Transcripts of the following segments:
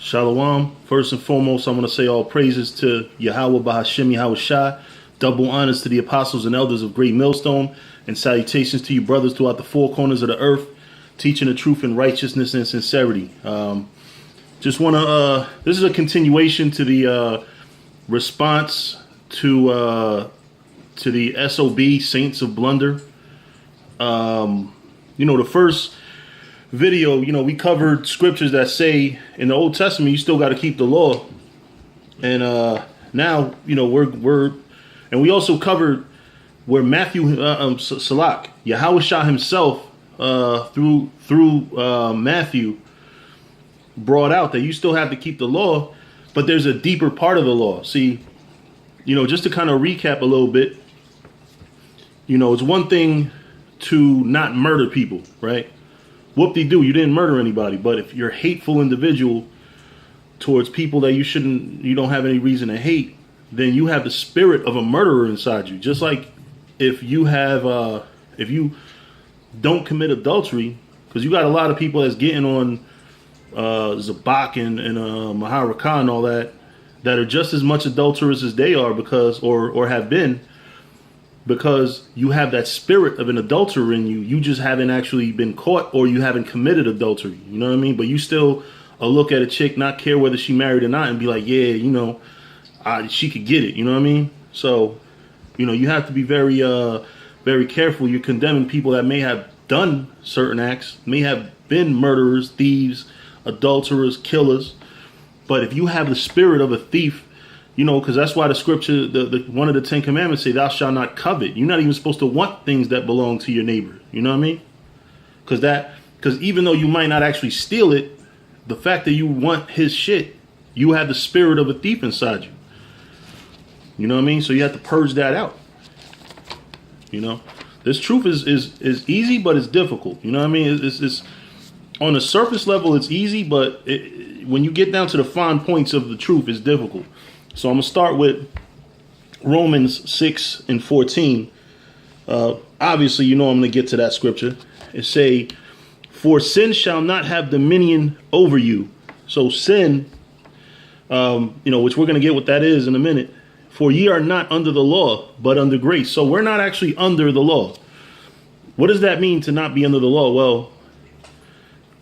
Shalom. First and foremost, I want to say all praises to Yahweh Bahashim Yahweh Shai. Double honors to the apostles and elders of Great Millstone. And salutations to you brothers throughout the four corners of the earth, teaching the truth in righteousness and sincerity. Just want to, this is a continuation to the response to the SOB, Saints of Blunder. The first video, we covered scriptures that say in the Old Testament you still got to keep the law, and now and we also covered where Salak Yahweh Shah himself through Matthew brought out that you still have to keep the law, but there's a deeper part of the law. See, just to kind of recap a little bit, it's one thing to not murder people, right? Whoop-de-doo, you didn't murder anybody. But if you're a hateful individual towards people that you don't have any reason to hate, then you have the spirit of a murderer inside you. Just like if you don't commit adultery, because you got a lot of people that's getting on Zabak and Maharaka and all that are just as much adulterers as they are or have been, because you have that spirit of an adulterer in you. You just haven't actually been caught, or you haven't committed adultery. You know what I mean? But you still look at a chick, not care whether she married or not, and be like, yeah, she could get it. You know what I mean? So, you have to be very, very careful. You're condemning people that may have done certain acts, may have been murderers, thieves, adulterers, killers. But if you have the spirit of a thief, because that's why the scripture, one of the 10 commandments say, thou shalt not covet. You're not even supposed to want things that belong to your neighbor. You know what I mean? Because even though you might not actually steal it, the fact that you want his shit, you have the spirit of a thief inside you. You know what I mean? So you have to purge that out. This truth is easy, but it's difficult. You know what I mean? It's on the surface level, it's easy, but when you get down to the fine points of the truth, it's difficult. So I'm going to start with Romans 6 and 14. Obviously, I'm going to get to that scripture. It say, for sin shall not have dominion over you. So sin, which we're going to get what that is in a minute. For ye are not under the law, but under grace. So we're not actually under the law. What does that mean to not be under the law? Well,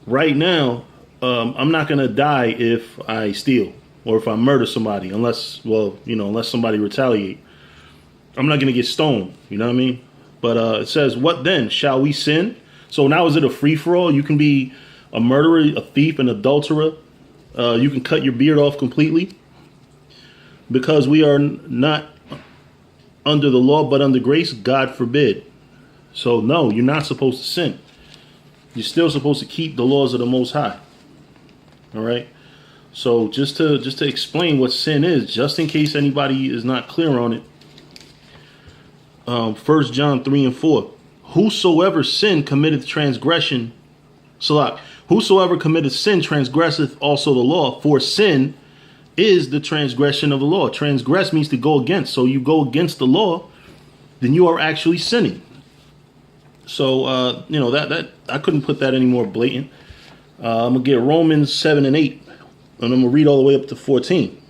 right now, I'm not going to die if I steal or if I murder somebody, unless somebody retaliate. I'm not going to get stoned. You know what I mean? But it says, what then? Shall we sin? So now is it a free-for-all? You can be a murderer, a thief, an adulterer. You can cut your beard off completely. Because we are not under the law, but under grace, God forbid. So no, you're not supposed to sin. You're still supposed to keep the laws of the Most High. All right. So just to explain what sin is, just in case anybody is not clear on it. 1 John 3 and 4. Whosoever sin committeth transgression. Salak. Whosoever committeth sin transgresseth also the law. For sin is the transgression of the law. Transgress means to go against. So you go against the law, then you are actually sinning. So that I couldn't put that any more blatant. I'm gonna get Romans 7 and 8, and I'm gonna read all the way up to 14.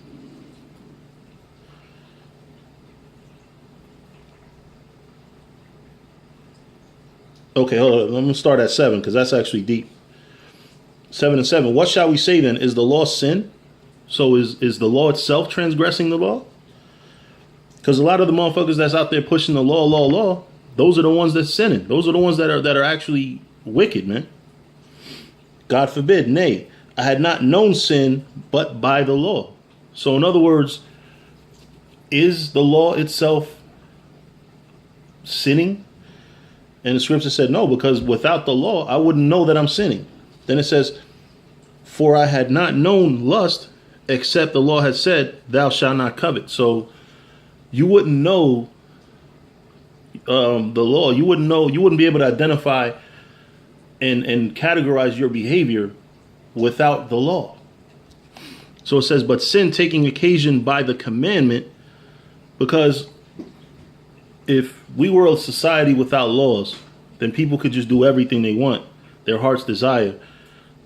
Okay, hold on. I'm gonna start at 7 because that's actually deep. 7 and 7. What shall we say then? Is the law sin? So is the law itself transgressing the law? Because a lot of the motherfuckers that's out there pushing the law, those are the ones that's sinning. Those are the ones that are actually wicked, man. God forbid. Nay, I had not known sin but by the law. So in other words, is the law itself sinning? And the scripture said no, because without the law, I wouldn't know that I'm sinning. Then it says, for I had not known lust, except the law had said, thou shalt not covet. So you wouldn't know the law. You wouldn't be able to identify and categorize your behavior without the law. So it says, but sin taking occasion by the commandment, because if we were a society without laws, then people could just do everything they want, their heart's desire.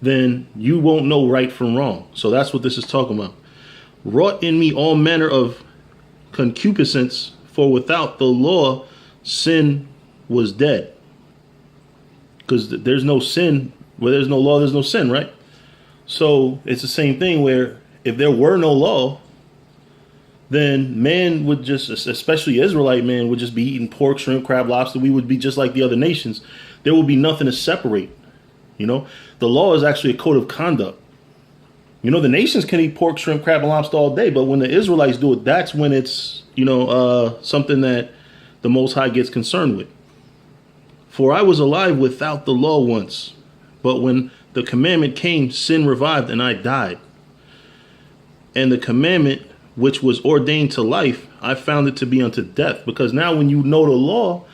then you won't know right from wrong. So that's what this is talking about. Wrought in me all manner of concupiscence, for without the law, sin was dead. Because there's no sin, where there's no law, there's no sin, right? So it's the same thing where if there were no law, then man would just, especially Israelite man, would just be eating pork, shrimp, crab, lobster. We would be just like the other nations. There would be nothing to separate. You know, the law is actually a code of conduct. You know, the nations can eat pork, shrimp, crab, and lobster all day, but when the Israelites do it, that's when it's, something that the Most High gets concerned with. For I was alive without the law once, but when the commandment came, sin revived and I died. And the commandment which was ordained to life, I found it to be unto death. Because now when you know the law,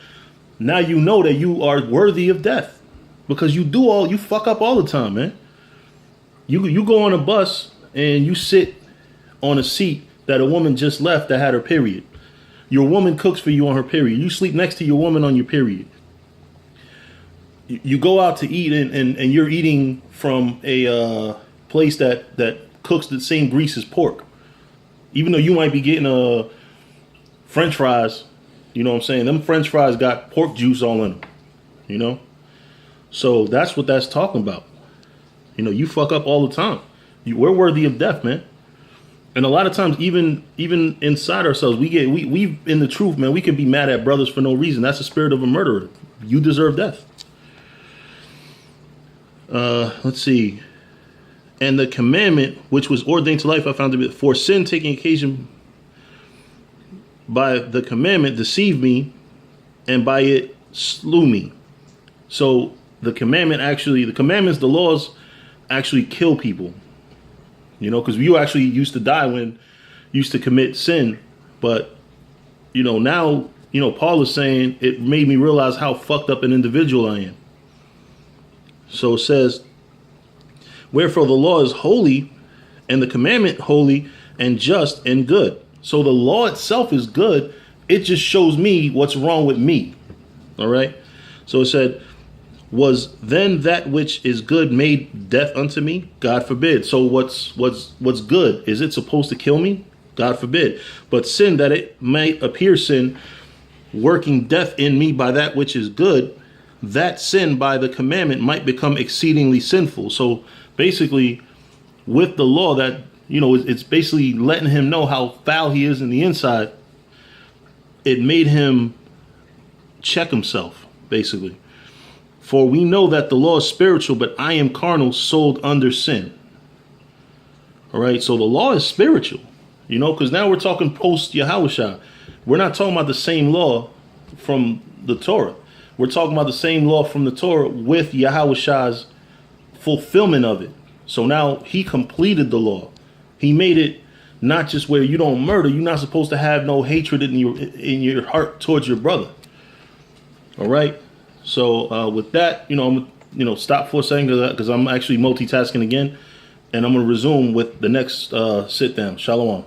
now you know that you are worthy of death. Because you fuck up all the time, man. You go on a bus and you sit on a seat that a woman just left that had her period. Your woman cooks for you on her period. You sleep next to your woman on your period. You go out to eat and you're eating from a place that cooks the same grease as pork. Even though you might be getting French fries, you know what I'm saying? Them French fries got pork juice all in them, you know? So that's what that's talking about. You know, you fuck up all the time. We're worthy of death, man. And a lot of times, even inside ourselves, we in the truth, man, we can be mad at brothers for no reason. That's the spirit of a murderer. You deserve death. Let's see. And the commandment which was ordained to life, I found to be for sin taking occasion by the commandment deceived me, and by it slew me. So the commandments, the laws actually kill people. You know, because you actually used to die when you used to commit sin. But, now, Paul is saying it made me realize how fucked up an individual I am. So it says, wherefore the law is holy, and the commandment holy and just and good. So the law itself is good. It just shows me what's wrong with me. All right. So it said, was then that which is good made death unto me? God forbid. So what's good? Is it supposed to kill me? God forbid. But sin, that it might appear sin, working death in me by that which is good, that sin by the commandment might become exceedingly sinful. So basically, with the law, that, it's basically letting him know how foul he is in the inside. It made him check himself, basically. For we know that the law is spiritual, but I am carnal, sold under sin. All right, so the law is spiritual, because now we're talking post Yahushua. We're not talking about the same law from the Torah. We're talking about the same law from the Torah with Yahushua's fulfillment of it. So now he completed the law. He made it not just where you don't murder. You're not supposed to have no hatred in your heart towards your brother. All right. So with that, I'm stop for a second because I'm actually multitasking again, and I'm going to resume with the next sit down. Shalom.